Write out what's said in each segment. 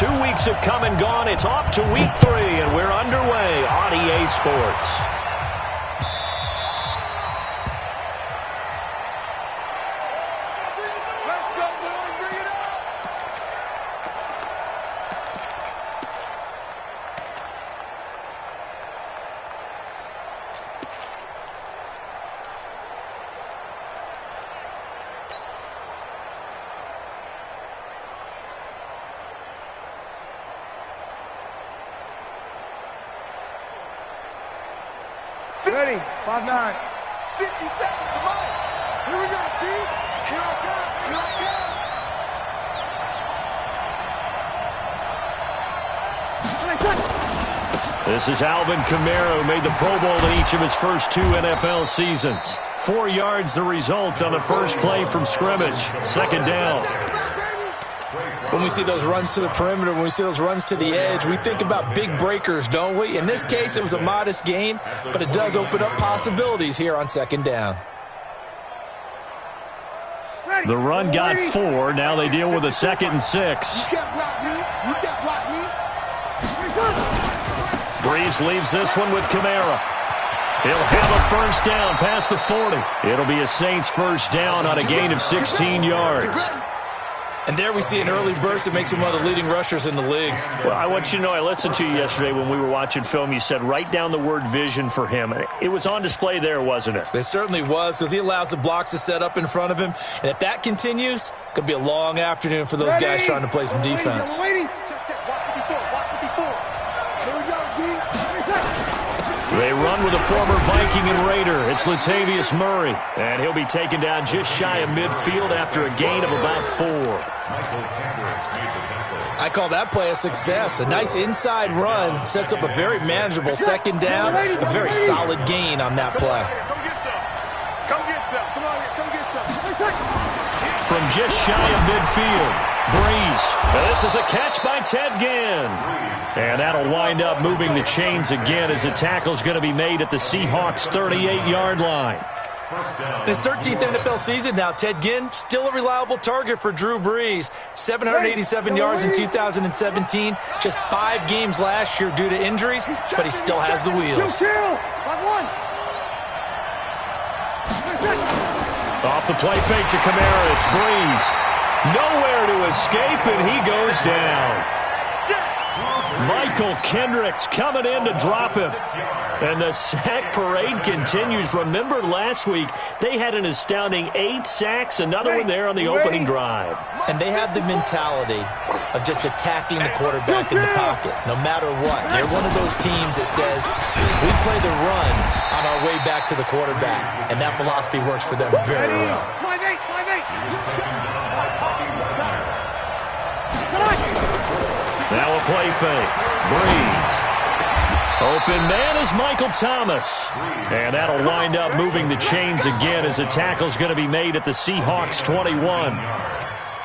2 weeks have come and gone. It's off to week 3, and we're underway on EA Sports. Ready, 5-9. 50 seconds, come on. Here we go, D. Here I come, here I come. This is Alvin Kamara, who made the Pro Bowl in each of his first 2 NFL seasons. 4 yards the result on the first play from scrimmage. Second down. When we see those runs to the perimeter, when we see those runs to the edge, we think about big breakers, don't we? In this case, it was a modest gain, but it does open up possibilities here on second down. The run got 4. Now they deal with a 2nd and 6. You can't block me. You can't block me. Breeze leaves this one with Kamara. He'll have a first down past the 40. It'll be a Saints first down on a gain of 16 yards. And there we see an early burst that makes him one of the leading rushers in the league. Well, I want you to know, I listened to you yesterday when we were watching film. You said write down the word vision for him. It was on display there, wasn't it? It certainly was, because he allows the blocks to set up in front of him. And if that continues, it could be a long afternoon for those guys trying to play some defense. Waiting. Check. Watch 54. Watch 54. Here we go, D. They run with a former Viking and Raider. It's Latavius Murray. And he'll be taken down just shy of midfield after a gain of about 4. I call that play a success. A nice inside run sets up a very manageable second down. A very solid gain on that play. Come get some. Come on, come get some. From just shy of midfield, Breeze. This is a catch by Ted Ginn. And that'll wind up moving the chains again as the tackle's going to be made at the Seahawks' 38-yard line. In his 13th NFL season now, Ted Ginn still a reliable target for Drew Brees. 787 yards in 2017. Just 5 games last year due to injuries, but he still has the wheels. Off the play fake to Kamara, it's Breeze. Nowhere to escape, and he goes down. Michael Kendricks coming in to drop him. And the sack parade continues. Remember last week, they had an astounding 8 sacks, another one there on the opening drive. And they have the mentality of just attacking the quarterback in the pocket, no matter what. They're one of those teams that says, we play the run on our way back to the quarterback. And that philosophy works for them very well. Now a play fake. Breeze. Open man is Michael Thomas. And that'll wind up moving the chains again as the tackle's going to be made at the Seahawks' 21.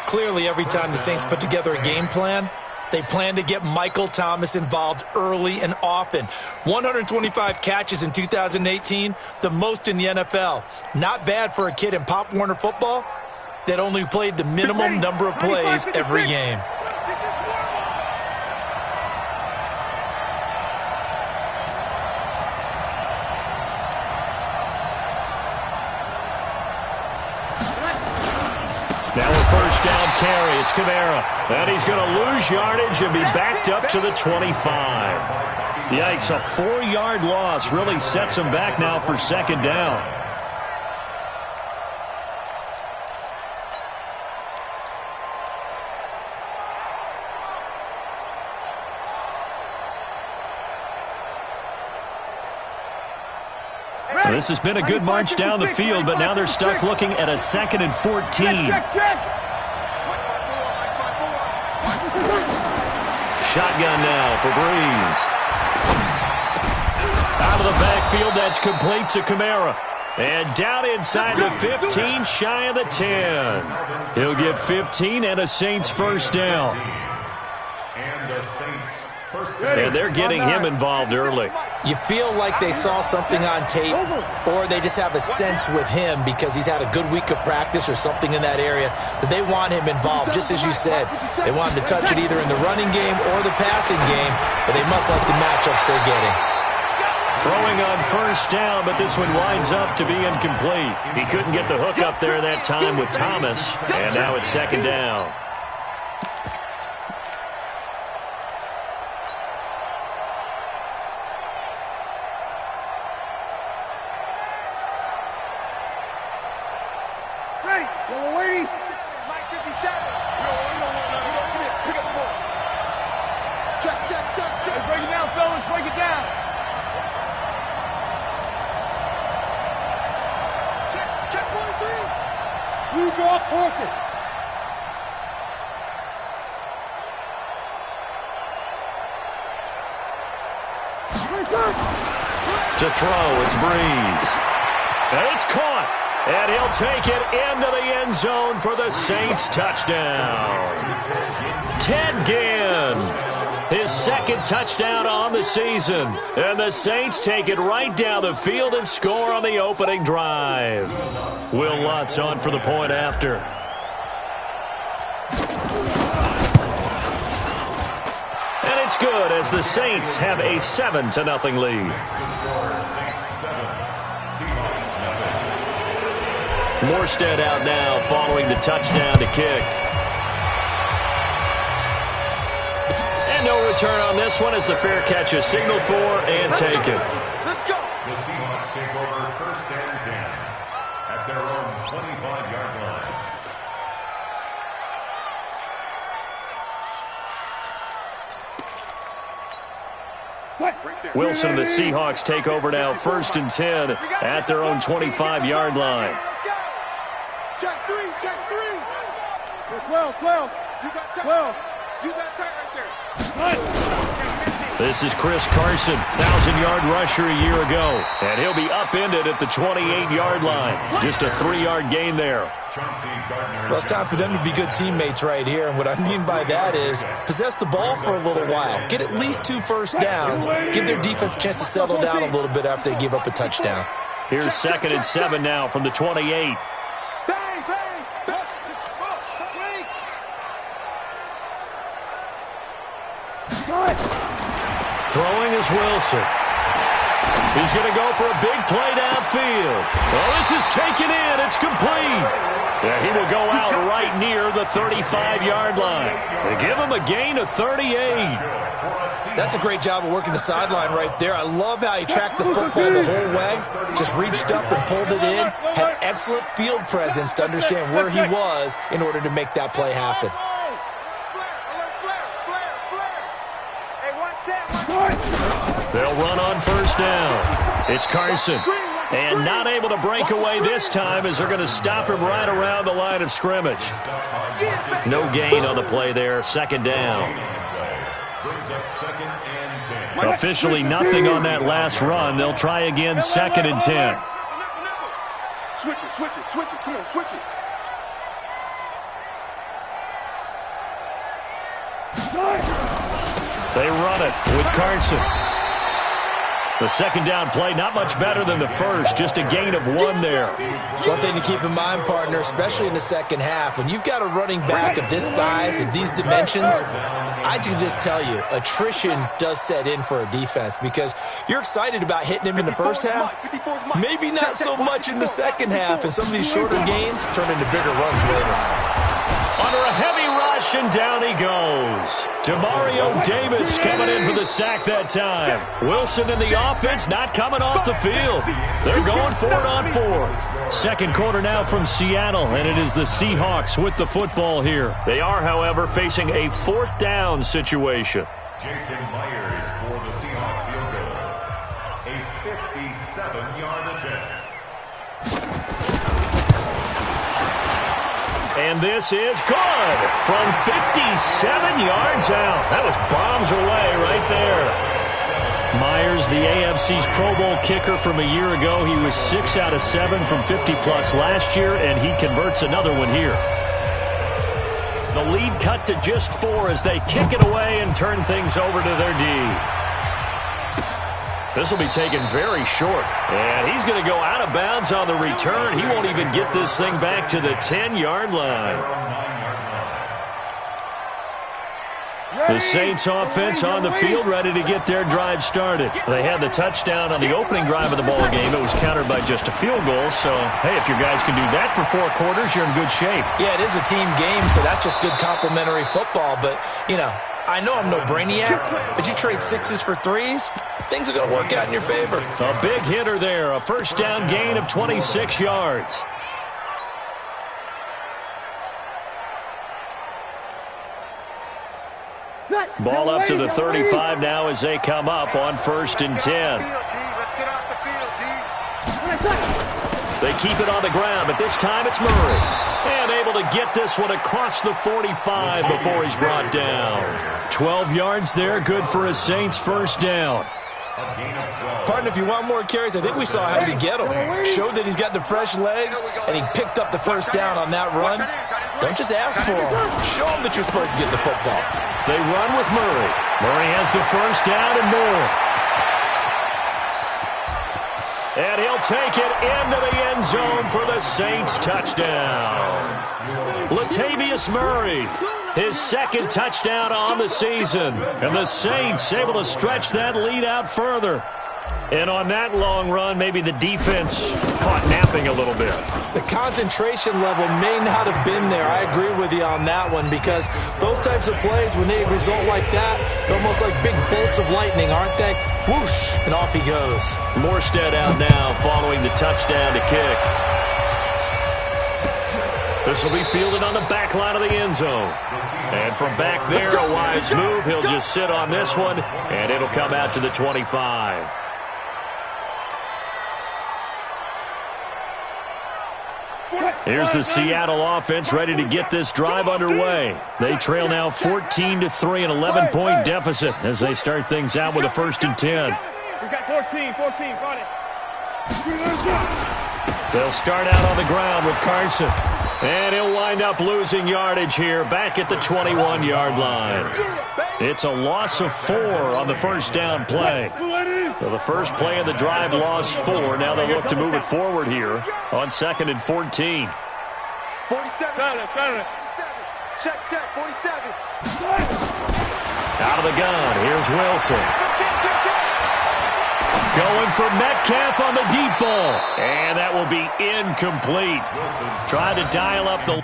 Clearly, every time the Saints put together a game plan, they plan to get Michael Thomas involved early and often. 125 catches in 2018, the most in the NFL. Not bad for a kid in Pop Warner football that only played the minimum number of plays every game. Now a first down carry. It's Kamara. And he's going to lose yardage and be backed up to the 25. Yikes, a 4-yard loss really sets him back now for second down. Well, this has been a good march down the field, but now they're stuck looking at a 2nd and 14. Shotgun now for Breeze. Out of the backfield, that's complete to Kamara. And down inside the 15, shy of the 10. He'll get 15 and a Saints first down. And they're getting him involved early. You feel like they saw something on tape, or they just have a sense with him because he's had a good week of practice or something in that area that they want him involved. Just as you said, they want him to touch it either in the running game or the passing game, but they must like the matchups they're getting. Throwing on first down, but this one winds up to be incomplete. He couldn't get the hook up there that time with Thomas, and now it's second down. To throw, it's Breeze. And it's caught. And he'll take it into the end zone for the Saints touchdown. Ted Ginn, his second touchdown on the season. And the Saints take it right down the field and score on the opening drive. Will Lutz on for the point after. And it's good as the Saints have a 7-0 lead. Morstead out now following the touchdown to kick. And no return on this one as the fair catch is signaled for and taken. Let's go. The Seahawks take over first and 10 at their own 25-yard line. Wilson and the Seahawks take over now first and 10 at their own 25-yard line. Check three. 12. You got 12. You got tight right there. This is Chris Carson, 1,000-yard rusher a year ago. And he'll be upended at the 28-yard line. Just a 3-yard gain there. Well, it's time for them to be good teammates right here. And what I mean by that is possess the ball for a little while. Get at least 2 first downs. Give their defense a chance to settle down a little bit after they give up a touchdown. Here's second and 7 now from the 28. Throwing is Wilson. He's going to go for a big play downfield. Well, this is taken in. It's complete. Yeah, he will go out right near the 35-yard line. They give him a gain of 38. That's a great job of working the sideline right there. I love how he tracked the football the whole way. Just reached up and pulled it in. Had excellent field presence to understand where he was in order to make that play happen. They'll run on first down. It's Carson. And not able to break away this time as they're going to stop him right around the line of scrimmage. No gain on the play there. Second down. Officially nothing on that last run. They'll try again second and 10. Switch it. Come on, switch it. They run it with Carson. The second down play, not much better than the first, just a gain of 1 there. One thing to keep in mind, partner, especially in the second half, when you've got a running back of this size and these dimensions, I can just tell you, attrition does set in for a defense because you're excited about hitting him in the first half, maybe not so much in the second half, and some of these shorter gains turn into bigger runs later. Under a heavy rush, and down he goes. Demario Davis coming in for the sack that time. Wilson in the offense not coming off the field. They're going for it on 4th. Second quarter now from Seattle, and it is the Seahawks with the football here. They are, however, facing a 4th down situation. Jason Myers for the Seahawks field goal. A 57-yard attempt. And this is good from 57 yards out. That was bombs away right there. Myers, the AFC's Pro Bowl kicker from a year ago. He was 6 out of 7 from 50-plus last year, and he converts another one here. The lead cut to just 4 as they kick it away and turn things over to their D. This will be taken very short. And he's going to go out of bounds on the return. He won't even get this thing back to the 10-yard line. The Saints offense on the field, ready to get their drive started. They had the touchdown on the opening drive of the ball game. It was countered by just a field goal. So, hey, if your guys can do that for 4 quarters, you're in good shape. Yeah, it is a team game, so that's just good complimentary football. But, you know, I know I'm no brainiac, but you trade 6s for 3s, things are going to work out in your favor. A big hitter there, a first down gain of 26 yards. Ball up to the 35 now as they come up on 1st and 10. They keep it on the ground, but this time it's Murray. And able to get this one across the 45 before he's brought down. 12 yards there, good for a Saints first down. Partner, if you want more carries, I think we saw how to get him. Showed that he's got the fresh legs, and he picked up the first down on that run. Don't just ask for him. Show him that you're supposed to get the football. They run with Murray. Murray has the first down and more. And he'll take it into the end zone for the Saints touchdown. Latavius Murray, his 2nd touchdown on the season. And the Saints able to stretch that lead out further. And on that long run, maybe the defense caught napping a little bit. The concentration level may not have been there. I agree with you on that one, because those types of plays, when they result like that, they're almost like big bolts of lightning, aren't they? Whoosh, and off he goes. Morstead out now following the touchdown to kick. This will be fielded on the back line of the end zone. And from back there, a wise move. He'll just sit on this one, and it'll come out to the 25. Here's the Seattle offense ready to get this drive underway. They trail now 14-3, an 11-point deficit as they start things out with a 1st and 10. We got 14, run it. They'll start out on the ground with Carson. And he'll wind up losing yardage here back at the 21-yard line. It's a loss of 4 on the first down play. So the first play of the drive lost 4. Now they look to move it forward here on 2nd and 14. 47. Check, 47. Out of the gun, here's Wilson. Going for Metcalf on the deep ball. And that will be incomplete. Trying to dial up the...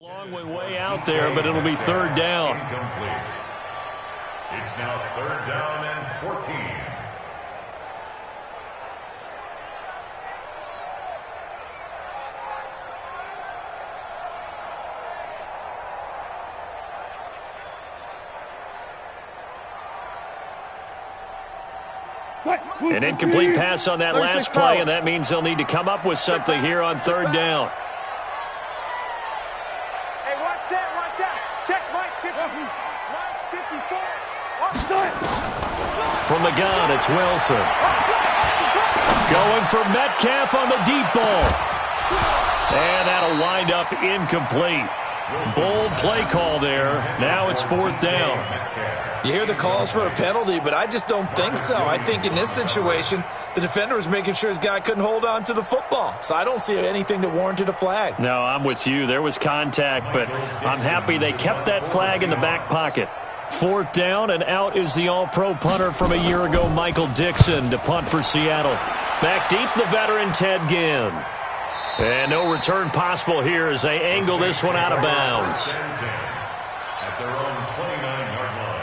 Long way out there, but it'll be 3rd down. Incomplete. It's now 3rd down and 14. An incomplete pass on that last play, and that means they'll need to come up with something here on 3rd down. Hey, watch that. Check, Mike 54. From the gun, it's Wilson. Going for Metcalf on the deep ball. And that'll wind up incomplete. Bold play call there. Now it's 4th down. You hear the calls for a penalty, but I just don't think so. I think in this situation, the defender was making sure his guy couldn't hold on to the football. So I don't see anything that warranted a flag. No, I'm with you. There was contact, but I'm happy they kept that flag in the back pocket. 4th down, and out is the all-pro punter from a year ago, Michael Dixon, to punt for Seattle. Back deep, the veteran Ted Ginn. And no return possible here as they angle this one out of bounds. At their own 29-yard line.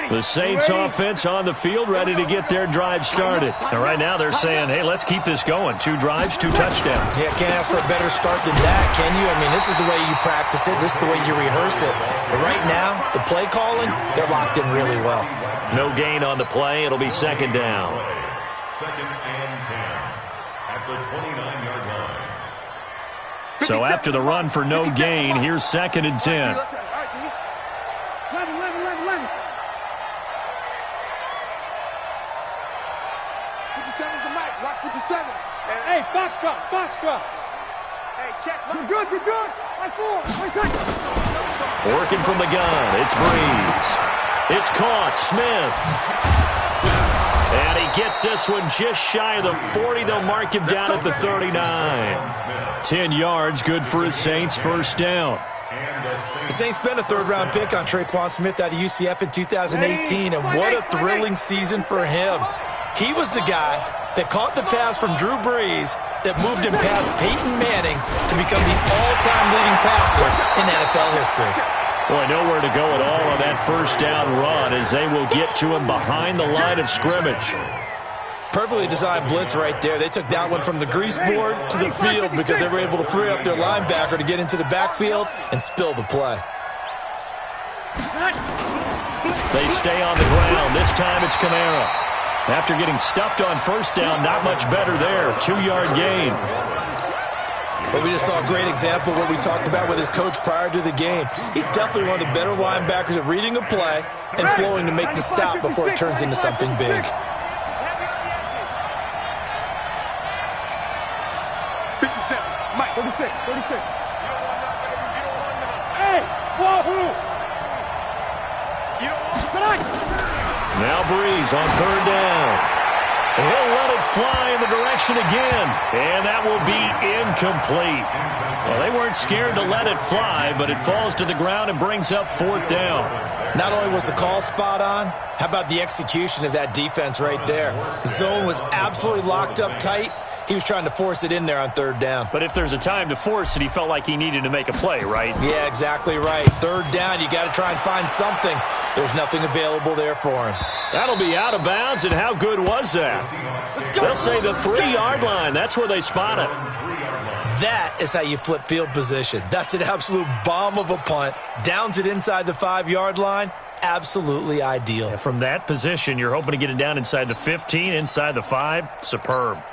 The Saints offense on the field, ready to get their drive started. And right now they're saying, hey, let's keep this going. 2 drives, 2 touchdowns. Yeah, can't ask for a better start than that, can you? I mean, this is the way you practice it. This is the way you rehearse it. But right now, the play calling, they're locked in really well. No gain on the play. It'll be second down. Second and 10 at the 29-yard line. So after the run for no gain, here's second and 10. 57's the mic. Watch 57. Hey, Foxtrot. Hey, check. You're good. Like 4. Working from the gun. It's Breeze. It's caught. Smith. And he gets this one just shy of the 40. They'll mark him down at the 39. 10 yards, good for his Saints. First down. The Saints spent a third-round pick on Traquan Smith out of UCF in 2018, and what a thrilling season for him. He was the guy that caught the pass from Drew Brees that moved him past Peyton Manning to become the all-time leading passer in NFL history. Boy, nowhere to go at all on that first down run as they will get to him behind the line of scrimmage. Perfectly designed blitz right there. They took that one from the grease board to the field because they were able to free up their linebacker to get into the backfield and spill the play. They stay on the ground. This time it's Kamara. After getting stuffed on first down, not much better there. 2-yard gain. But we just saw a great example of what we talked about with his coach prior to the game. He's definitely one of the better linebackers at reading a play and flowing to make the stop before it turns into something big. 57. Mike, 36. Hey, wahoo! Now Breeze on third down. And he'll let it fly in the direction again. And that will be incomplete. Well, they weren't scared to let it fly, but it falls to the ground and brings up fourth down. Not only was the call spot on, how about the execution of that defense right there? The zone was absolutely locked up tight. He was trying to force it in there on third down. But if there's a time to force it, he felt like he needed to make a play, right? Yeah, exactly right. Third down, you got to try and find something. There's nothing available there for him. That'll be out of bounds, and how good was that? They'll say the 3-yard line. That's where they spot it. That is how you flip field position. That's an absolute bomb of a punt. Downs it inside the 5-yard line. Absolutely ideal. Yeah, from that position, you're hoping to get it down inside the 15, inside the 5. Superb.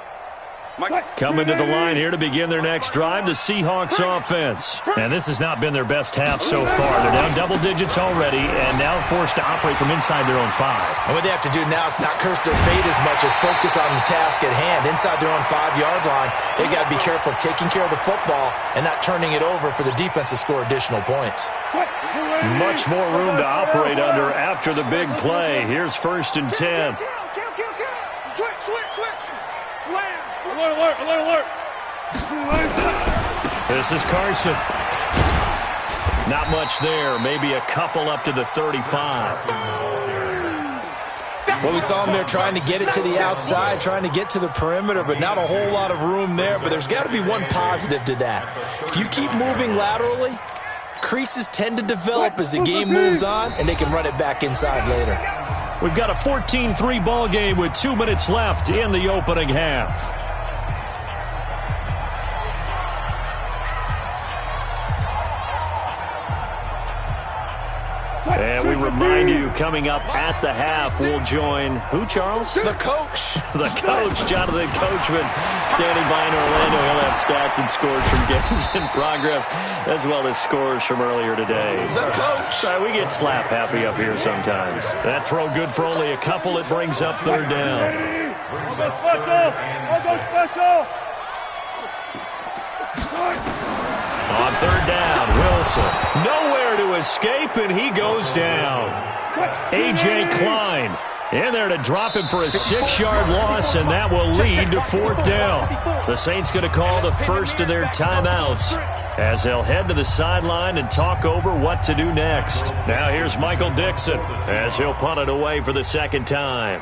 Coming to the line here to begin their next drive, the Seahawks offense. And this has not been their best half so far. They're down double digits already and now forced to operate from inside their own 5. And what they have to do now is not curse their fate as much as focus on the task at hand. Inside their own 5-yard line, they got to be careful of taking care of the football and not turning it over for the defense to score additional points. Much more room to operate under after the big play. Here's first and 10. Switch. Slam. Alert. This is Carson. Not much there. Maybe a couple up to the 35. Well, we saw him there trying to get it to the outside, trying to get to the perimeter, but not a whole lot of room there. But there's got to be one positive to that. If you keep moving laterally, creases tend to develop as the game moves on, and they can run it back inside later. We've got a 14-3 ball game with 2 minutes left in the opening half. And we remind you, coming up at the half, we'll join who, Charles? The coach. The coach, Jonathan Coachman, standing by in Orlando. He'll have stats and scores from games in progress, as well as scores from earlier today. The coach. We get slap happy up here sometimes. That throw good for only a couple. It brings up third down. On third down, Wilson. Nowhere to escape, and he goes down. A.J. Klein in there to drop him for a 6-yard loss, and that will lead to fourth down. The Saints going to call the first of their timeouts as they'll head to the sideline and talk over what to do next. Now here's Michael Dixon as he'll punt it away for the second time.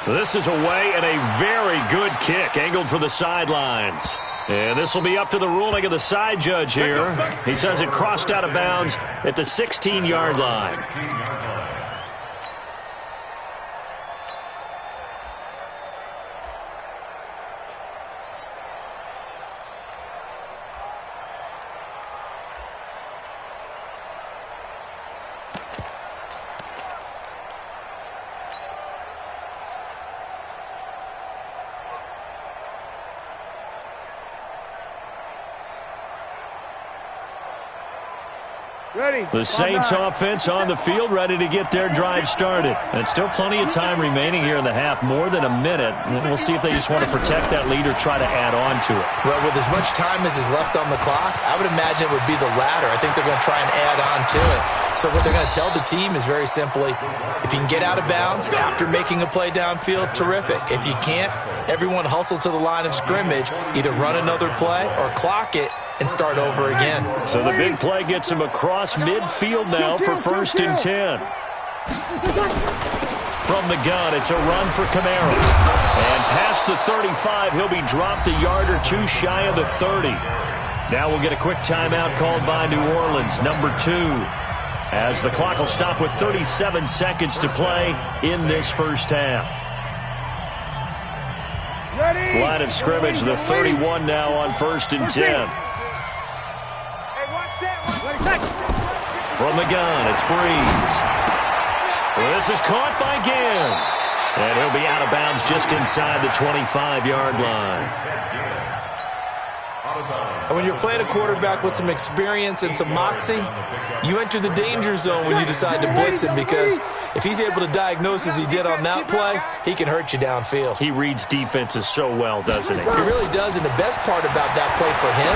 This is away and a very good kick angled for the sidelines. And this will be up to the ruling of the side judge here. He says it crossed out of bounds at the 16-yard line. Ready. The Saints offense on the field, ready to get their drive started. And still plenty of time remaining here in the half, more than a minute. We'll see if they just want to protect that lead or try to add on to it. Well, with as much time as is left on the clock, I would imagine it would be the latter. I think they're going to try and add on to it. So what they're going to tell the team is very simply, if you can get out of bounds after making a play downfield, terrific. If you can't, everyone hustle to the line of scrimmage, either run another play or clock it and start over again. So the big play gets him across midfield now for 1st and 10. From the gun, it's a run for Kamara. And past the 35, he'll be dropped a yard or two shy of the 30. Now we'll get a quick timeout called by New Orleans, number 2. As the clock will stop with 37 seconds to play in this first half. Ready. Line of scrimmage, the 31 now on 1st and 10. From the gun, it's Breeze. This is caught by Ginn. And he'll be out of bounds just inside the 25-yard line. And when you're playing a quarterback with some experience and some moxie, you enter the danger zone when you decide to blitz him, because if he's able to diagnose as he did on that play, he can hurt you downfield. He reads defenses so well, doesn't he? He really does, and the best part about that play for him,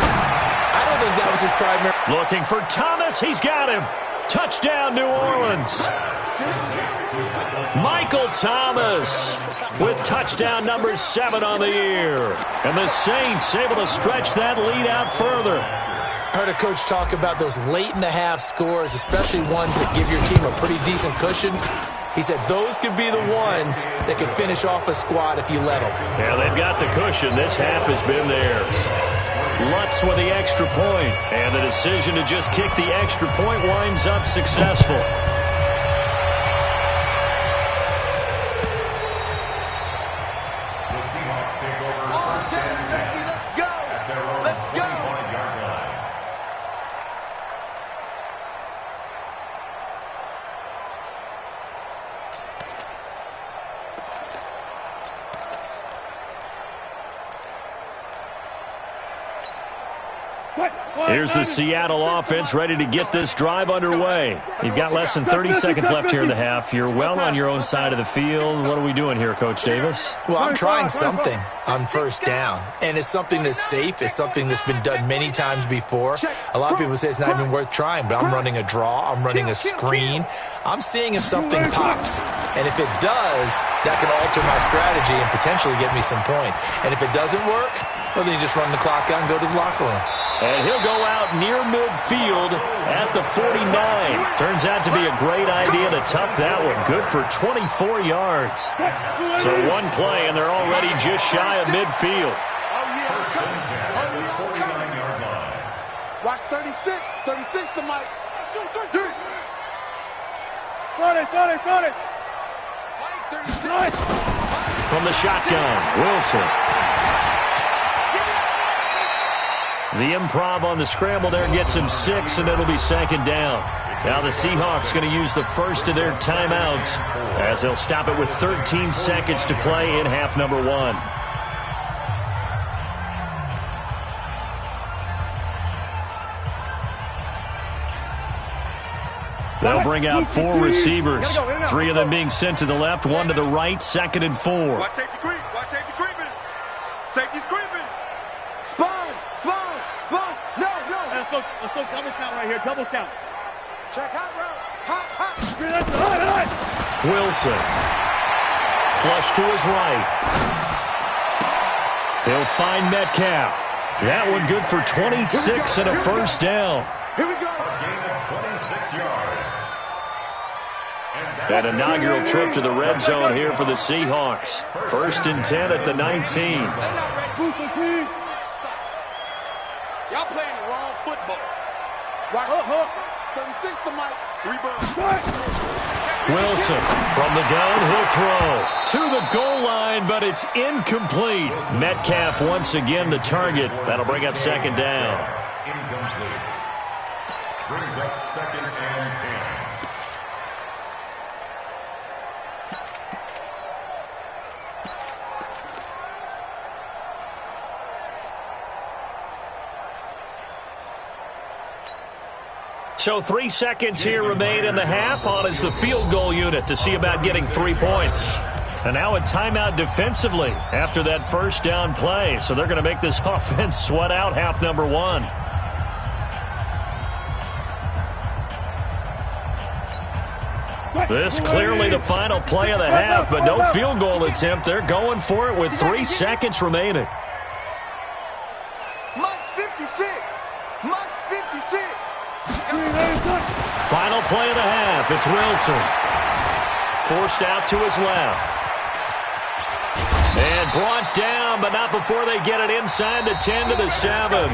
I don't think that was his primary. Looking for Thomas. He's got him. Touchdown, New Orleans. Michael Thomas with touchdown number 7 on the year. And the Saints able to stretch that lead out further. I heard a coach talk about those late-in-the-half scores, especially ones that give your team a pretty decent cushion. He said those could be the ones that could finish off a squad if you let them. Yeah, they've got the cushion. This half has been theirs. Lutz with the extra point, and the decision to just kick the extra point winds up successful. The Seahawks take over first and 10 at their own 25-yard line. Here's the Seattle offense ready to get this drive underway. You've got less than 30 seconds left here in the half. You're well on your own side of the field. What are we doing here, Coach Davis? Well, I'm trying something on first down, and it's something that's safe. It's something that's been done many times before. A lot of people say it's not even worth trying, but I'm running a draw. I'm running a screen. I'm seeing if something pops, and if it does, that can alter my strategy and potentially get me some points. And if it doesn't work, well, then you just run the clock out and go to the locker room. And he'll go out near midfield at the 49. Turns out to be a great idea to tuck that one. Good for 24 yards. So one play, and they're already just shy of midfield. First and 10 at the 49-yard line. Watch 36. 36 to Mike. Got it. Mike, 36. From the shotgun, Wilson. The improv on the scramble there gets him 6, and it'll be 2nd down. Now the Seahawks going to use the first of their timeouts as they'll stop it with 13 seconds to play in half number 1. They'll bring out 4 receivers, 3 of them being sent to the left, 1 to the right, 2nd and 4. Watch safety creep. Watch safety creeping. Safety's creeping. Sponge. No. Let's go double count right here. Double count. Check hot route. Hot. Wilson. Flush to his right. He'll find Metcalf. That one good for 26 and a first down. Here we go. A gain of 26 yards. An inaugural trip to the red zone here for the Seahawks. 1st and 10 at the 19. Y'all playing the wrong football. Right, 36 to Mike. 3 birds. Wilson from the gun, he'll throw to the goal line, but it's incomplete. Metcalf once again the target. That'll bring up 2nd down. Incomplete. Brings up 2nd and 10. So 3 seconds here remain in the half. On is the field goal unit to see about getting 3 points. And now a timeout defensively after that 1st down play. So they're going to make this offense sweat out half number 1. This clearly the final play of the half, but no field goal attempt. They're going for it with 3 seconds remaining. Mike's 56. Mike's 56. Final play of the half. It's Wilson. Forced out to his left. And brought down, but not before they get it inside the 10 to the 7.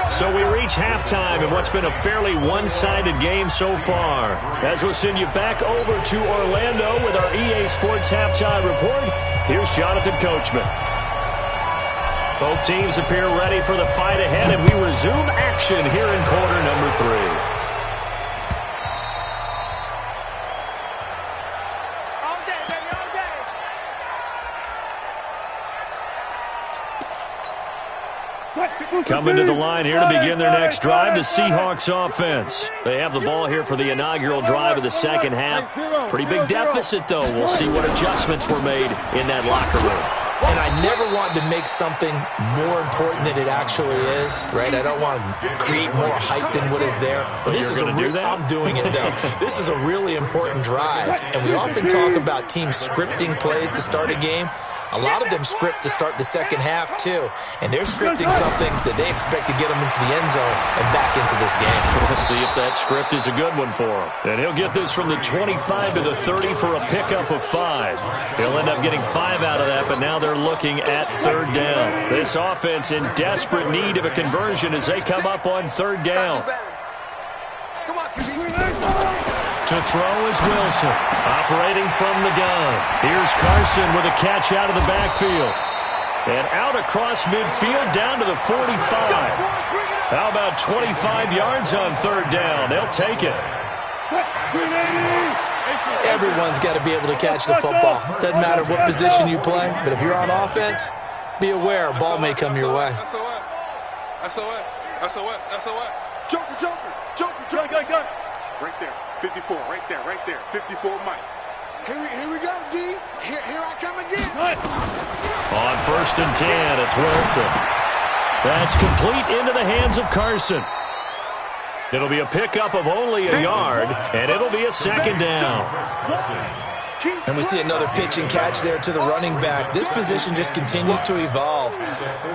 So we reach halftime in what's been a fairly one-sided game so far. As we'll send you back over to Orlando with our EA Sports Halftime Report, here's Jonathan Coachman. Both teams appear ready for the fight ahead, and we resume action here in quarter number 3. Coming to the line here to begin their next drive, the Seahawks offense. They have the ball here for the inaugural drive of the 2nd half. Pretty big deficit, though. We'll see what adjustments were made in that locker room. And I never wanted to make something more important than it actually is, right? I don't want to create more hype than what is there. But this is I'm doing it, though. This is a really important drive. And we often talk about teams scripting plays to start a game. A lot of them script to start the 2nd half, too. And they're scripting something that they expect to get them into the end zone and back into this game. We'll see if that script is a good one for him. And he'll get this from the 25 to the 30 for a pickup of 5. He'll end up getting 5 out of that, but now they're looking at 3rd down. This offense in desperate need of a conversion as they come up on 3rd down. Come on, To throw is Wilson, operating from the gun. Here's Carson with a catch out of the backfield. And out across midfield down to the 45. How about 25 yards on 3rd down? They'll take it. Everyone's got to be able to catch the football. Doesn't matter what position you play, but if you're on offense, be aware a ball may come your way. SOS. Joker. Right there. 54, right there. 54, Mike. Here we go, D. Here I come again. On 1st and 10, it's Wilson. That's complete into the hands of Carson. It'll be a pickup of only a yard, and it'll be a 2nd down. And we see another pitch and catch there to the running back. This position just continues to evolve.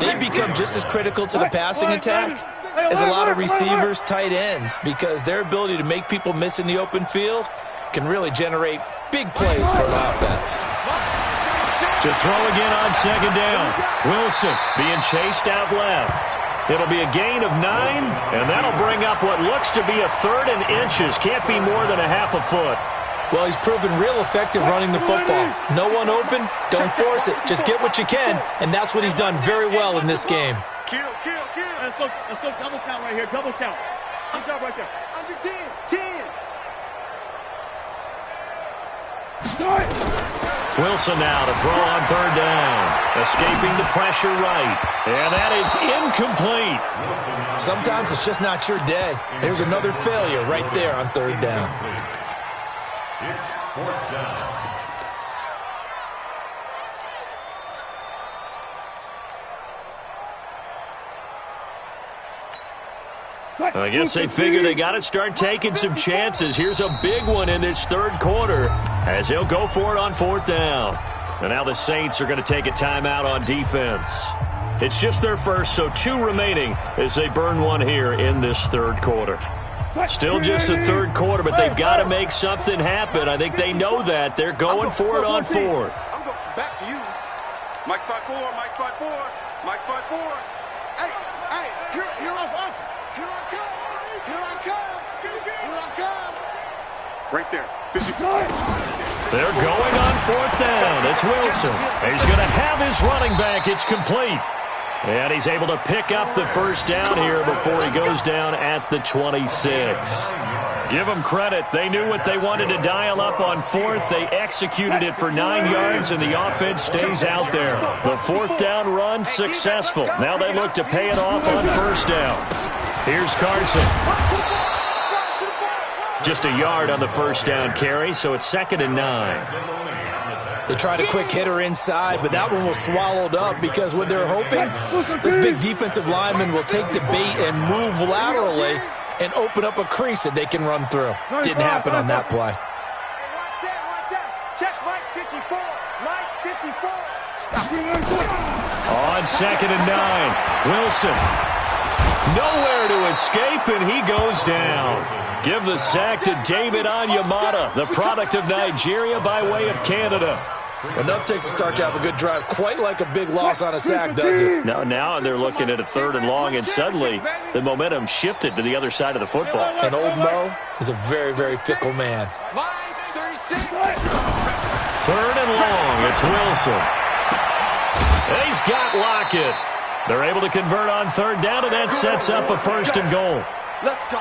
They become just as critical to the passing attack as a lot of receivers, tight ends, because their ability to make people miss in the open field can really generate big plays for an offense. To throw again on 2nd down. Wilson being chased out left. It'll be a gain of 9, and that'll bring up what looks to be a 3rd and inches. Can't be more than a half a foot. Well, he's proven real effective running the football. No one open, don't force it. Just get what you can, and that's what he's done very well in this game. Kill. Let's go double count right here. Double count. Good job right there. Under 10. Wilson now to throw on 3rd down. Escaping the pressure right. And that is incomplete. Sometimes it's just not your day. There's another failure right there on 3rd down. It's 4th down. I guess they figure they got to start taking some chances. Here's a big one in this 3rd quarter as he'll go for it on 4th down. And now the Saints are going to take a timeout on defense. It's just their first, so 2 remaining as they burn one here in this 3rd quarter. Still just the third quarter, but they've got to make something happen. I think they know that. They're going for it on fourth. I'm going back to you. Mike 5-4, Mike 5-4, Mike 5-4. Hey, here I come. Here I come. Here I come. Here I come. Right there. 55. They're going on fourth down. It's Wilson. He's going to have his running back. It's complete. And he's able to pick up the first down here before he goes down at the 26. Give them credit. They knew what they wanted to dial up on fourth. They executed it for 9 yards, and the offense stays out there. The fourth down run successful. Now they look to pay it off on first down. Here's Carson. Just a yard on the first down carry, so it's 2nd and 9. They tried a quick hitter inside, but that one was swallowed up because what they're hoping, this big defensive lineman will take the bait and move laterally and open up a crease that they can run through. Didn't happen on that play. Check Mike 54. Mike 54. Stop. On 2nd and 9, Wilson. Nowhere to escape, and he goes down. Give the sack to David Onyemata, the product of Nigeria by way of Canada. Enough takes to start to have a good drive, quite like a big loss on a sack, does it? No, now they're looking at a 3rd and long, and suddenly the momentum shifted to the other side of the football. And old Mo is a very, very fickle man. 3rd and long, it's Wilson. And he's got Lockett. They're able to convert on 3rd down, and that sets up a 1st and goal. Let's go.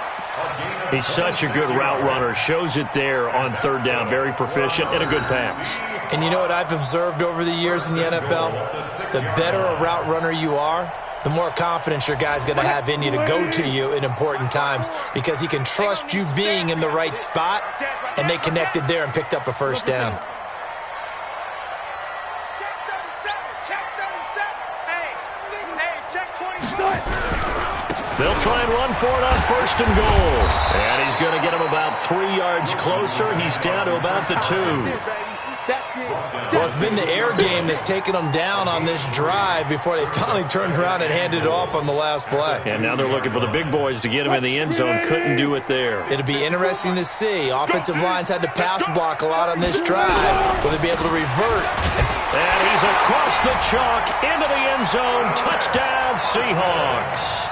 He's such a good route runner. Shows it there on 3rd down. Very proficient and a good pass. And you know what I've observed over the years in the NFL? The better a route runner you are, the more confidence your guy's going to have in you to go to you in important times because he can trust you being in the right spot, and they connected there and picked up a 1st down. They'll try and run for it on 1st and goal. And he's going to get him about 3 yards closer. He's down to about the 2. Well, it's been the air game that's taken them down on this drive before they finally turned around and handed it off on the last play. And now they're looking for the big boys to get him in the end zone. Couldn't do it there. It'll be interesting to see. Offensive lines had to pass block a lot on this drive. Will they be able to revert? And he's across the chalk into the end zone. Touchdown, Seahawks.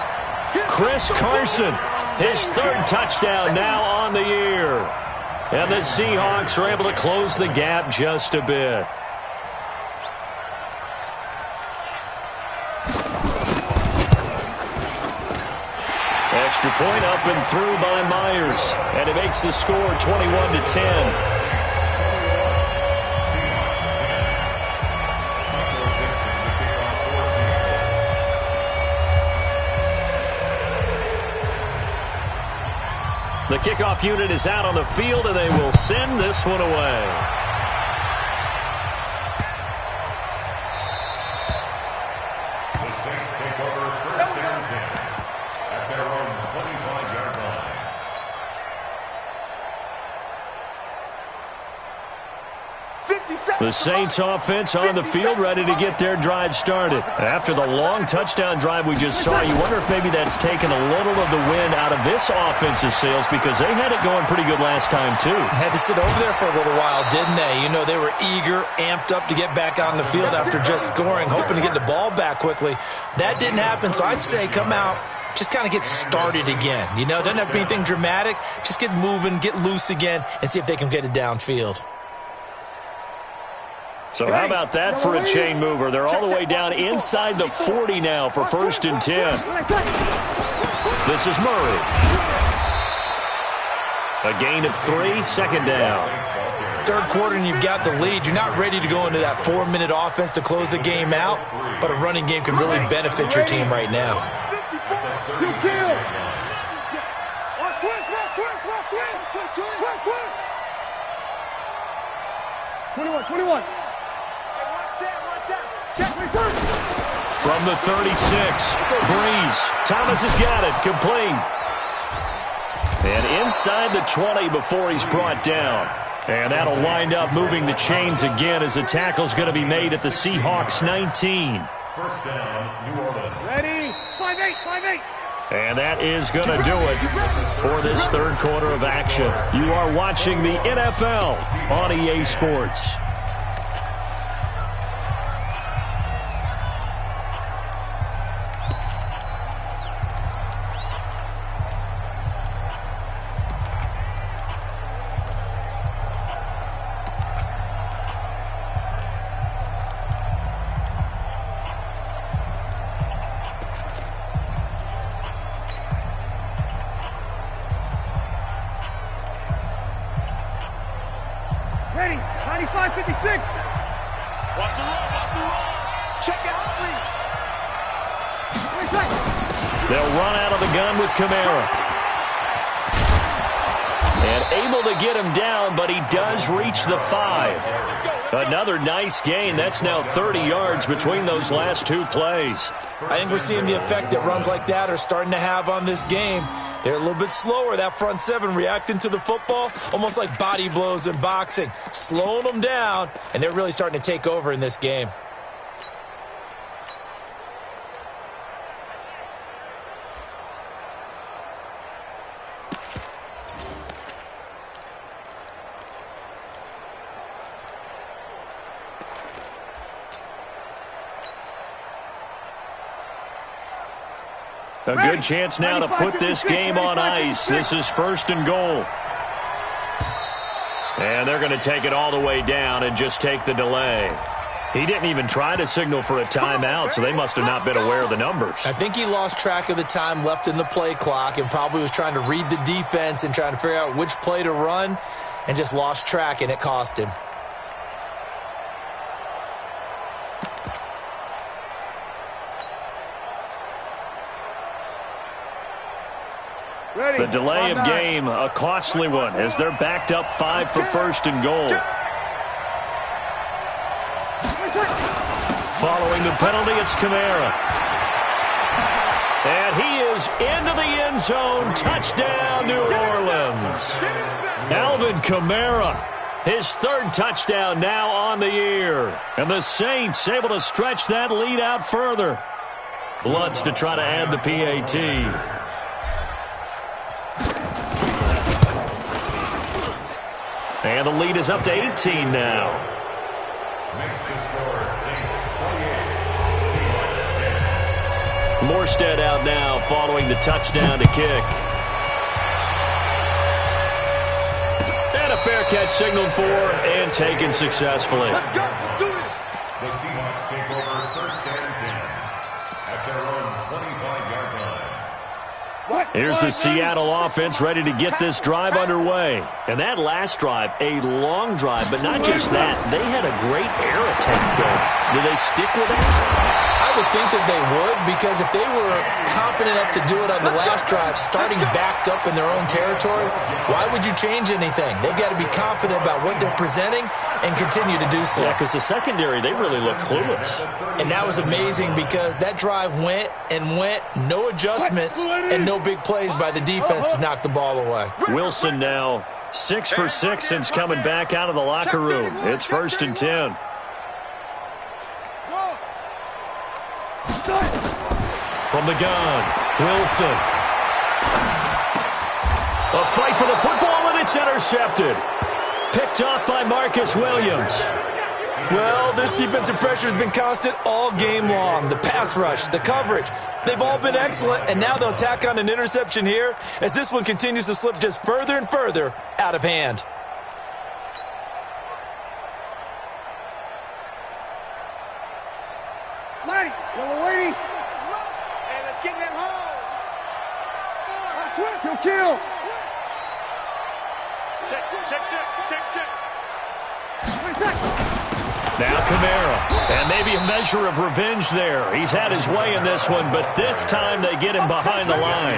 Chris Carson, his 3rd touchdown now on the year. And the Seahawks are able to close the gap just a bit. Extra point up and through by Myers. And it makes the score 21-10. The kickoff unit is out on the field, and they will send this one away. The Saints take over 1st and 10 at their own 25-yard line. The Saints offense on the field ready to get their drive started. After the long touchdown drive we just saw, you wonder if maybe that's taken a little of the wind out of this offense's sails because they had it going pretty good last time too. Had to sit over there for a little while, didn't they? You know, they were eager, amped up to get back on the field after just scoring, hoping to get the ball back quickly. That didn't happen, so I'd say come out, just kind of get started again. You know, doesn't have to be anything dramatic. Just get moving, get loose again, and see if they can get it downfield. So how about that for a chain mover? They're all the way down inside the 40 now for 1st and 10. This is Murray. A gain of 3, 2nd down. 3rd quarter and you've got the lead. You're not ready to go into that 4-minute offense to close the game out, but a running game can really benefit your team right now. 21. From the 36, Breeze. Thomas has got it, complete. And inside the 20 before he's brought down. And that'll wind up moving the chains again as the tackle's going to be made at the Seahawks 19. 1st down, New Orleans. Ready? 5-8. And that is going to do it for this third quarter of action. You are watching the NFL on EA Sports. Ready, 95, 56. Watch the run, watch the run. Check it out, read. They'll run out of the gun with Kamara. And able to get him down, but he does reach the 5. Another nice gain. That's now 30 yards between those last two plays. I think we're seeing the effect that runs like that are starting to have on this game. They're a little bit slower, that front seven reacting to the football, almost like body blows in boxing, slowing them down, and they're really starting to take over in this game. A good chance now to put this game on ice. This is 1st and goal. And they're going to take it all the way down and just take the delay. He didn't even try to signal for a timeout, so they must have not been aware of the numbers. I think he lost track of the time left in the play clock and probably was trying to read the defense and trying to figure out which play to run and just lost track, and it cost him. The delay of game, a costly one, as they're backed up 5 for 1st and goal. Following the penalty, it's Kamara. And he is into the end zone. Touchdown, New Orleans. Alvin Kamara, his 3rd touchdown now on the year. And the Saints able to stretch that lead out further. Lutz to try to add the PAT. And the lead is up to 18 now. Makes the score Saints 48, Seahawks 10. Morstead out now following the touchdown to kick. And a fair catch signaled for and taken successfully. Let's go. Do it. The Seahawks take over 1st and 10 at their own 25-yard line. Here's the Seattle offense ready to get this drive underway. And that last drive, a long drive, but not just that. They had a great air attack going. Do they stick with that? I would think that they would, because if they were confident enough to do it on the last drive, starting backed up in their own territory, why would you change anything? They've got to be confident about what they're presenting and continue to do so. Yeah, because the secondary, they really look clueless. And that was amazing because that drive went and went, no adjustments and no big plays by the defense to knock the ball away. Wilson now 6 for 6 since coming back out of the locker room. It's 1st and 10. From the gun, Wilson. A fight for the football, and it's intercepted. Picked off by Marcus Williams. Well, this defensive pressure has been constant all game long. The pass rush, the coverage, they've all been excellent, and now they'll tack on an interception here as this one continues to slip just further and further out of hand. Lighty, we're waiting. Hey, let's get them holes. He'll kill. Check. Now Kamara, and maybe a measure of revenge there. He's had his way in this one, but this time they get him behind the line.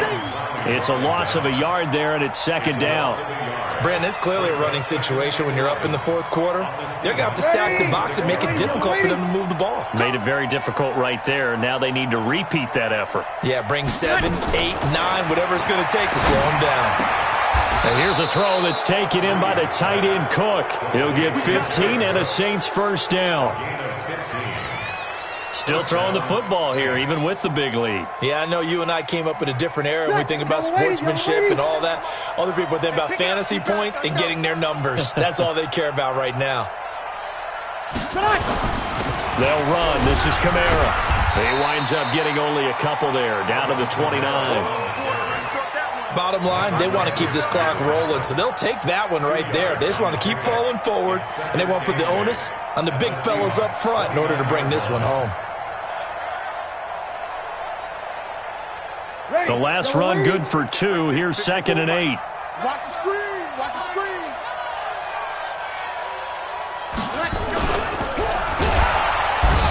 It's a loss of a yard there, and it's 2nd down. Brandon, it's clearly a running situation when you're up in the 4th quarter. They're going to have to stack the box and make it difficult for them to move the ball. Made it very difficult right there. Now they need to repeat that effort. Yeah, bring 7, 8, 9, whatever it's going to take to slow them down. And here's a throw that's taken in by the tight end Cook. He'll get 15 and a Saints 1st down. Still throwing the football here, even with the big lead. Yeah, I know you and I came up in a different era. We think about sportsmanship and all that. Other people think about fantasy points and getting their numbers. That's all they care about right now. They'll run. This is Kamara. He winds up getting only a couple there, down to the 29. Bottom line, they want to keep this clock rolling, so they'll take that one right there. They just want to keep falling forward, and they want to put the onus on the big fellas up front in order to bring this one home. The last run good for 2. Here's 2nd and 8. Watch the screen. Watch the screen.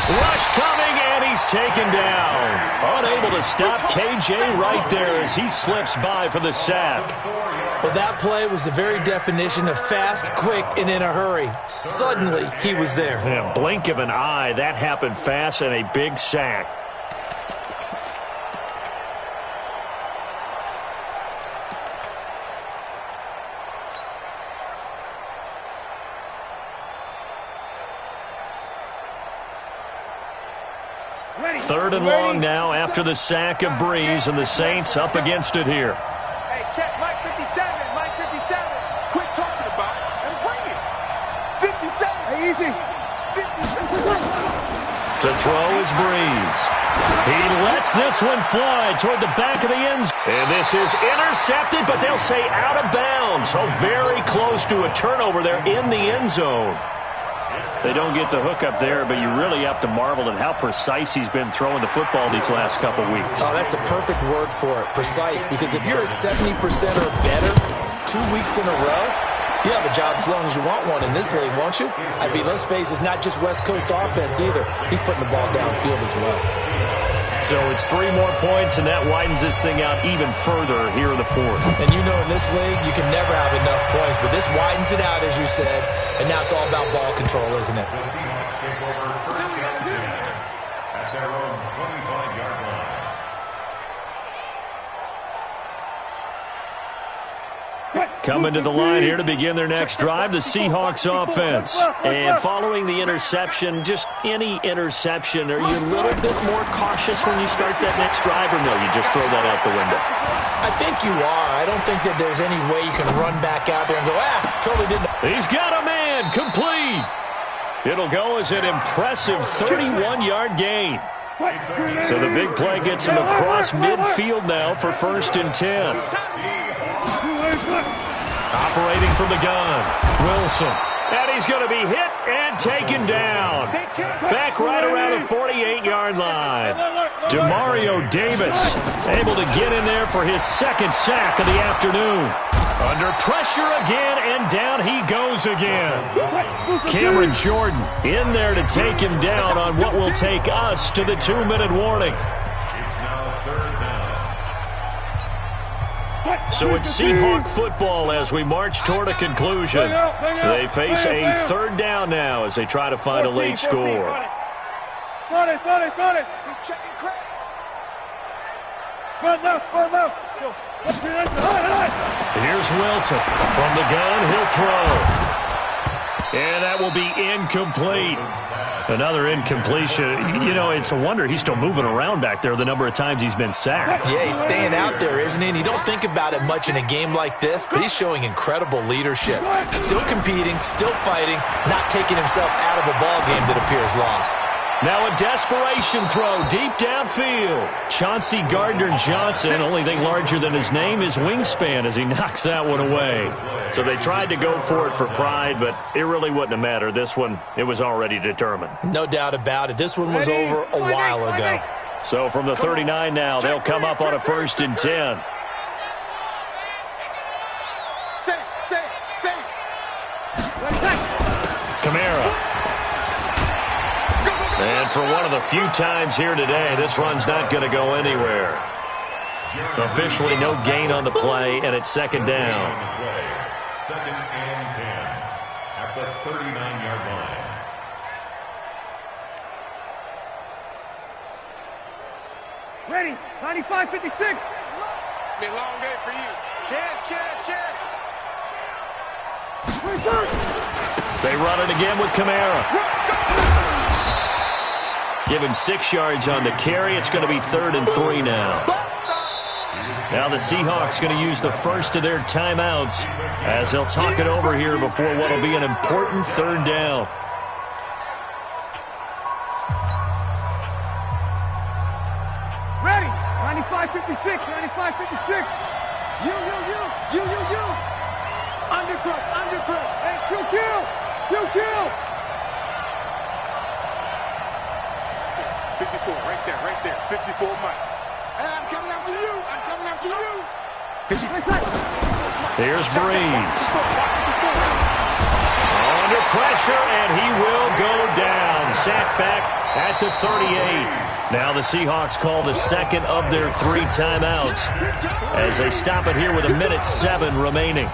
Rush coming, and he's taken down. Unable to stop KJ right there as he slips by for the sack. Well, that play was the very definition of fast, quick, and in a hurry. Suddenly, he was there. In a blink of an eye, that happened fast and a big sack. Third and long now after the sack of Breeze, and the Saints up against it here. Hey, check Mike 57. Mike 57. Quit talking about it and bring it. 57. Hey, easy. 57. To throw is Breeze. He lets this one fly toward the back of the end zone. And this is intercepted, but they'll say out of bounds. So very close to a turnover there in the end zone. They don't get the hook up there, but you really have to marvel at how precise he's been throwing the football these last couple weeks. Oh, that's the perfect word for it, precise, because if you're at 70% or better 2 weeks in a row, you have a job as long as you want one in this league, won't you? I mean, let's face it, it's not just West Coast offense either. He's putting the ball downfield as well. So it's 3 more points, and that widens this thing out even further here in the 4th. And you know in this league, you can never have enough points, but this widens it out, as you said, and now it's all about ball control, isn't it? The Seahawks take over 1st and 10 at their own 25-yard line. Coming to the line here to begin their next drive, the Seahawks offense. And following the interception, just any interception, are you a little bit more cautious when you start that next drive, or no, you just throw that out the window? I think you are. I don't think that there's any way you can run back out there and go, totally didn't. He's got a man, complete. It'll go as an impressive 31-yard gain. So the big play gets him across midfield now for 1st and 10. Operating from the gun, Wilson. And he's going to be hit and taken down. Back right around the 48-yard line. Demario Davis able to get in there for his 2nd sack of the afternoon. Under pressure again, and down he goes again. Cameron Jordan in there to take him down on what will take us to the 2-minute warning. So it's Seahawk football as we march toward a conclusion. They face a 3rd down now as they try to find a late score. Run it. He's checking Craig. Run left. Here's Wilson. From the gun, he'll throw. And that will be incomplete. Another incompletion. You know, it's a wonder he's still moving around back there the number of times he's been sacked. Yeah, he's staying out there, isn't he? And you don't think about it much in a game like this, but he's showing incredible leadership. Still competing, still fighting, not taking himself out of a ball game that appears lost. Now a desperation throw deep downfield. Chauncey Gardner-Johnson, only thing larger than his name is wingspan as he knocks that one away. So they tried to go for it for pride, but it really wouldn't have mattered. This one, it was already determined. No doubt about it. This one was over a while ago. So from the 39 now, they'll come up on a 1st and 10. Kamara. And for one of the few times here today, this run's not going to go anywhere. Officially no gain on the play, and it's 2nd down. 2nd and 10 at the 39-yard line. Ready, 95-56. Be a long day for you. Chance. They run it again with Kamara. Give him 6 yards on the carry. It's going to be 3rd and 3 now. Now the Seahawks going to use the first of their timeouts as they'll talk it over here before what will be an important 3rd down. Ready. 95-56. 95-56. You. Undercut. Hey, kill. 54, right there. 54, Mike. Hey, I'm coming after you. Here's Breeze. Under pressure, and he will go down. Sacked back at the 38. Now the Seahawks call the second of their 3 timeouts as they stop it here with 1:07 remaining.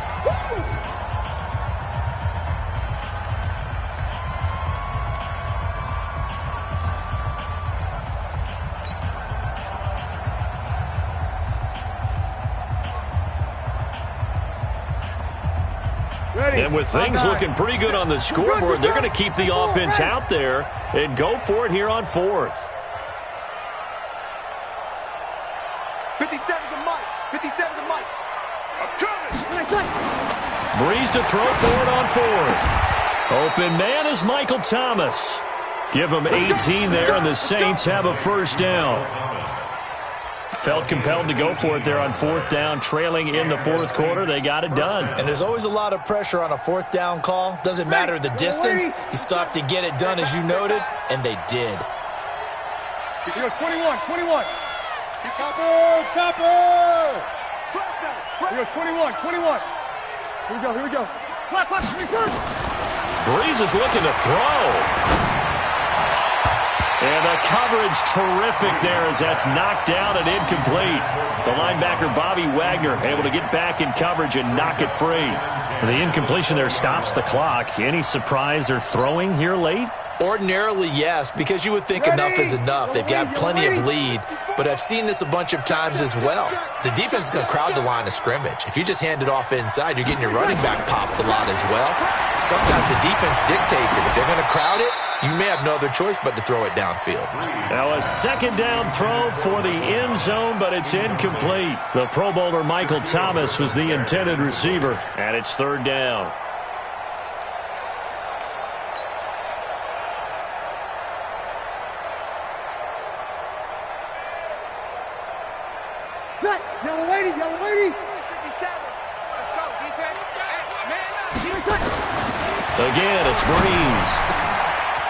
And with things looking pretty good on the scoreboard, they're going to keep the offense out there and go for it here on 4th. 57 to Mike. I'm coming. Breeze to throw for it on 4th. Open man is Michael Thomas. Give him 18 there, and the Saints have a 1st down. Felt compelled to go for it there on 4th down, trailing in the 4th quarter. They got it done. And there's always a lot of pressure on a 4th down call. Doesn't matter the distance. You still have to get it done, as you noted, and they did. 21. Chopper. Here we go, 21. Here we go. Clock, return. Breeze is looking to throw. And the coverage terrific there as that's knocked down and incomplete. The linebacker, Bobby Wagner, able to get back in coverage and knock it free. The incompletion there stops the clock. Any surprise they're throwing here late? Ordinarily, yes, because you would think enough is enough. They've got plenty of lead, but I've seen this a bunch of times as well. The defense is going to crowd the line of scrimmage. If you just hand it off inside, you're getting your running back popped a lot as well. Sometimes the defense dictates it. If they're going to crowd it, you may have no other choice but to throw it downfield. Now a 2nd down throw for the end zone, but it's incomplete. The Pro Bowler Michael Thomas was the intended receiver, and it's 3rd down. Yellow lady. 57. Let's go, defense. Hey, man up. Again, it's Breeze.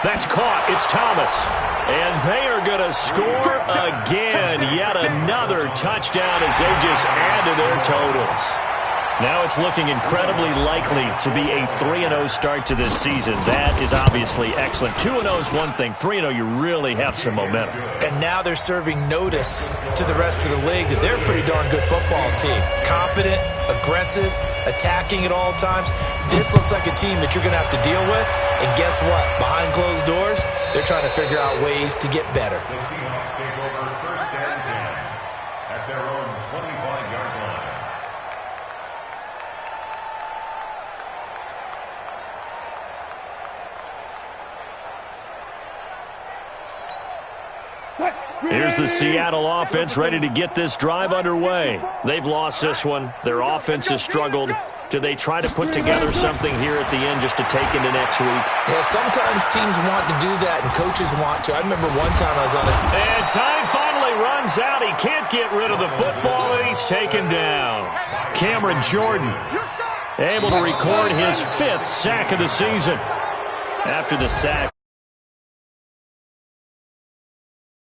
That's caught. It's Thomas. And they are going to score again. Yet another touchdown as they just add to their totals. Now it's looking incredibly likely to be a 3-0 start to this season. That is obviously excellent. 2-0 is one thing. 3-0, you really have some momentum. And now they're serving notice to the rest of the league that they're a pretty darn good football team. Confident, aggressive, attacking at all times. This looks like a team that you're going to have to deal with. And guess what? Behind closed doors, they're trying to figure out ways to get better. The Seahawks take over 1st and 10 at their own 25-yard line. Here's the Seattle offense ready to get this drive underway. They've lost this one. Their offense has struggled. Do they try to put together something here at the end just to take into next week? Yeah, sometimes teams want to do that and coaches want to. I remember one time I was on it. And time finally runs out. He can't get rid of the football, and he's taken down. Cameron Jordan able to record his 5th sack of the season. After the sack.